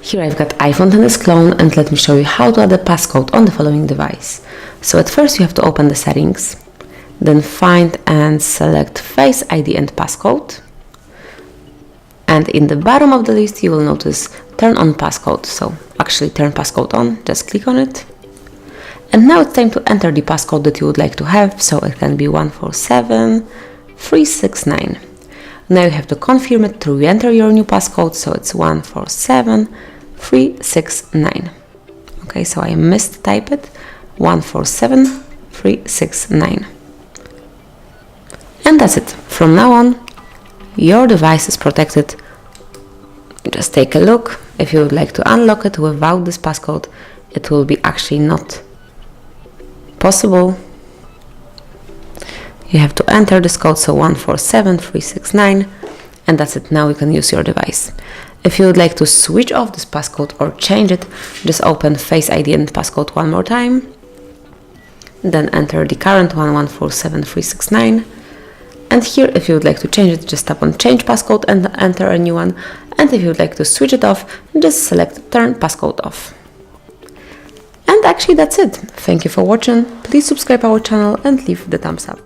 Here I've got iPhone XS clone, and let me show you how to add a passcode on the following device. So at first you have to open the settings, then find and select Face ID and passcode. And in the bottom of the list you will notice turn on passcode. So actually turn passcode on, just click on it. And now it's time to enter the passcode that you would like to have, so it can be 147369. Now you have to confirm it to re-enter your new passcode, so it's 147369. Okay, so I mistyped it, 147369. And that's it. From now on, your device is protected. Just take a look. If you would like to unlock it without this passcode, it will be actually not possible. You have to enter this code, so 147369, and that's it. Now you can use your device. If you would like to switch off this passcode or change it, just open Face ID and passcode one more time, then enter the current one, 147369. And here, if you would like to change it, just tap on Change Passcode and enter a new one. And if you would like to switch it off, just select Turn Passcode Off. And actually that's it. Thank you for watching. Please subscribe our channel and leave the thumbs up.